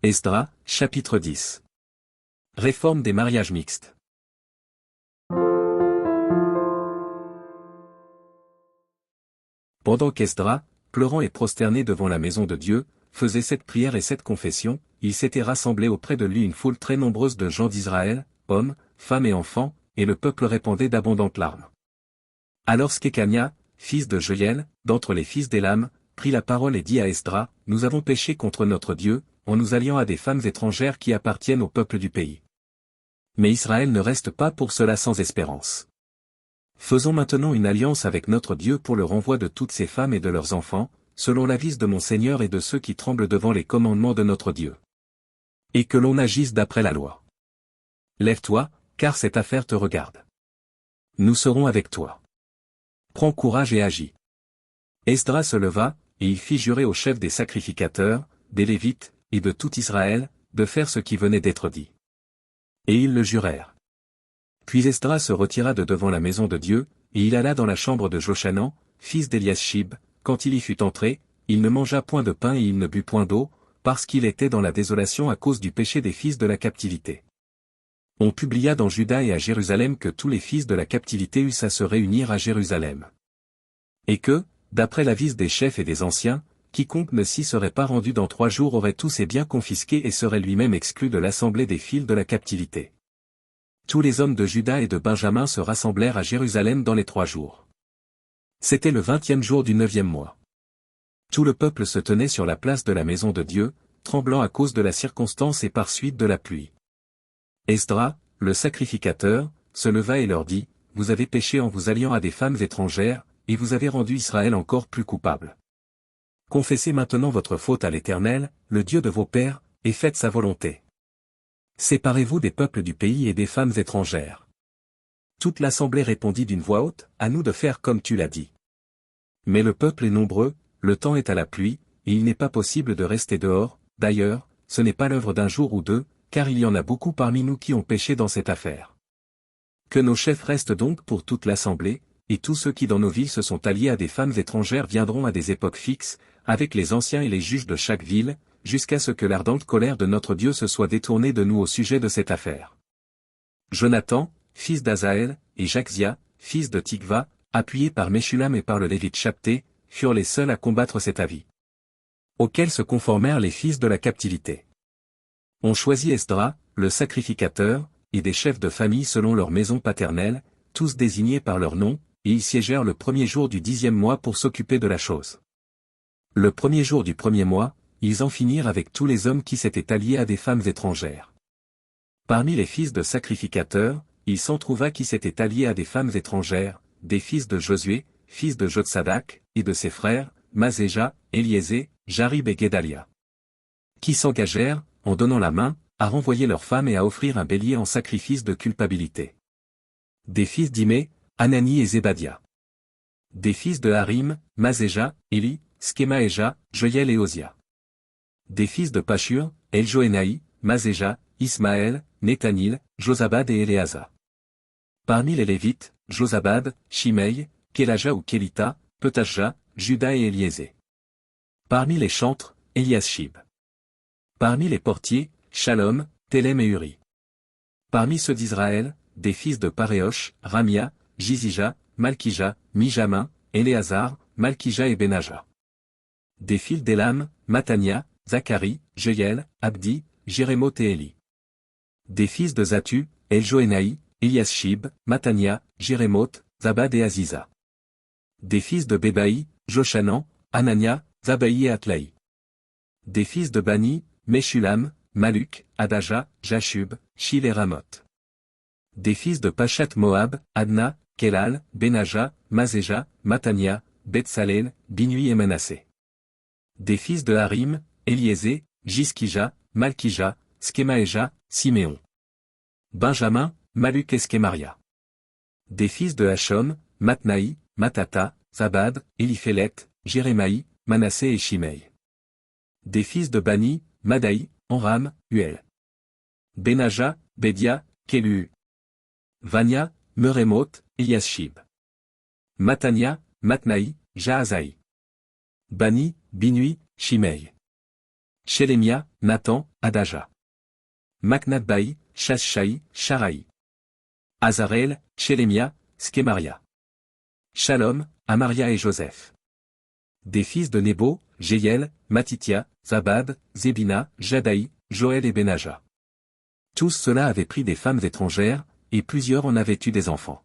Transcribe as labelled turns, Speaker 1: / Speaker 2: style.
Speaker 1: Esdras, chapitre 10. Réforme des mariages mixtes. Pendant qu'Esdras, pleurant et prosterné devant la maison de Dieu, faisait cette prière et cette confession, il s'était rassemblé auprès de lui une foule très nombreuse de gens d'Israël, hommes, femmes et enfants, et le peuple répandait d'abondantes larmes. Alors Shekania, fils de Joël, d'entre les fils d'Élam, prit la parole et dit à Esdras, « Nous avons péché contre notre Dieu, en nous alliant à des femmes étrangères qui appartiennent au peuple du pays. Mais Israël ne reste pas pour cela sans espérance. Faisons maintenant une alliance avec notre Dieu pour le renvoi de toutes ces femmes et de leurs enfants, selon l'avis de mon Seigneur et de ceux qui tremblent devant les commandements de notre Dieu. Et que l'on agisse d'après la loi. Lève-toi, car cette affaire te regarde. Nous serons avec toi. Prends courage et agis. » Esdras se leva, et il fit jurer aux chefs des sacrificateurs, des Lévites, et de tout Israël, de faire ce qui venait d'être dit. Et ils le jurèrent. Puis Esdras se retira de devant la maison de Dieu, et il alla dans la chambre de Jochanan, fils d'Eliashib. Quand il y fut entré, il ne mangea point de pain et il ne but point d'eau, parce qu'il était dans la désolation à cause du péché des fils de la captivité. On publia dans Juda et à Jérusalem que tous les fils de la captivité eussent à se réunir à Jérusalem. Et que, d'après l'avis des chefs et des anciens, quiconque ne s'y serait pas rendu dans 3 jours aurait tous ses biens confisqués et serait lui-même exclu de l'assemblée des fils de la captivité. Tous les hommes de Juda et de Benjamin se rassemblèrent à Jérusalem dans les 3 jours. C'était le 20e jour du 9e mois. Tout le peuple se tenait sur la place de la maison de Dieu, tremblant à cause de la circonstance et par suite de la pluie. Esdras, le sacrificateur, se leva et leur dit, « Vous avez péché en vous alliant à des femmes étrangères, et vous avez rendu Israël encore plus coupable. Confessez maintenant votre faute à l'Éternel, le Dieu de vos pères, et faites sa volonté. Séparez-vous des peuples du pays et des femmes étrangères. » Toute l'assemblée répondit d'une voix haute, « À nous de faire comme tu l'as dit. » Mais le peuple est nombreux, le temps est à la pluie, et il n'est pas possible de rester dehors, d'ailleurs, ce n'est pas l'œuvre d'un jour ou 2, car il y en a beaucoup parmi nous qui ont péché dans cette affaire. Que nos chefs restent donc pour toute l'assemblée, et tous ceux qui dans nos villes se sont alliés à des femmes étrangères viendront à des époques fixes, avec les anciens et les juges de chaque ville, jusqu'à ce que l'ardente colère de notre Dieu se soit détournée de nous au sujet de cette affaire. Jonathan, fils d'Azaël, et Jaxia, fils de Tikva, appuyés par Meshulam et par le Lévite Chapté, furent les seuls à combattre cet avis. Auquel se conformèrent les fils de la captivité. On choisit Esdras, le sacrificateur, et des chefs de famille selon leur maison paternelle, tous désignés par leur nom, et ils siégèrent le 1er jour du 10e mois pour s'occuper de la chose. Le 1er jour du 1er mois, ils en finirent avec tous les hommes qui s'étaient alliés à des femmes étrangères. Parmi les fils de sacrificateurs, il s'en trouva qui s'étaient alliés à des femmes étrangères, des fils de Josué, fils de Jotsadak, et de ses frères, Mazéja, Éliézé, Jarib et Guédalia. Qui s'engagèrent, en donnant la main, à renvoyer leurs femmes et à offrir un bélier en sacrifice de culpabilité. Des fils d'Imé, Anani et Zébadia. Des fils de Harim, Mazéja, Éli, Skemaéja, Joël et Osia. Des fils de Pashur, Eljoénaï, Mazéja, Ismaël, Nethanil, Josabad et Éléasa. Parmi les Lévites, Josabad, Shimei, Kélaja ou Kélita, Petashja, Juda et Éliézé. Parmi les chantres, Eliashib. Parmi les portiers, Shalom, Télém et Uri. Parmi ceux d'Israël, des fils de Paréosh, Ramia, Jizija, Malkija, Mijamin, Éléazar, Malkija et Benaja. Des fils d'Élam, Matania, Zacharie, Jeiel, Abdi, Jérémoth et Éli. Des fils de Zatu, Eljoénaï, Eliashib, Matania, Jérémoth, Zabad et Aziza. Des fils de Bébaï, Joshanan, Anania, Zabaï et Atlaï. Des fils de Bani, Meshulam, Maluk, Adaja, Jashub, Shil et Ramoth. Des fils de Pachat Moab, Adna, Kelal, Benaja, Mazéja, Matania, Betsalel, Binui et Manassé. Des fils de Harim, Éliézé, Jiskija, Malkija, Skemaéja, Siméon. Benjamin, Maluk et Skemaria. Des fils de Hachom, Matnaï, Matata, Zabad, Eliphélet, Jérémaï, Manassé et Shimei. Des fils de Bani, Madaï, Enram, Uel. Benaja, Bédia, Kélu. Vania, Meremoth, Eliashib. Matania, Matnaï, Jaazaï. Bani, Binui, Shimei. Shelemia, Nathan, Adaja. Macnadbaï, Shashshaï, Sharaï. Azarel, Shelemia, Skemaria. Shalom, Amaria et Joseph. Des fils de Nebo, Jéiel, Matithia, Zabad, Zébina, Jadaï, Joël et Benaja. Tous ceux-là avaient pris des femmes étrangères, et plusieurs en avaient eu des enfants.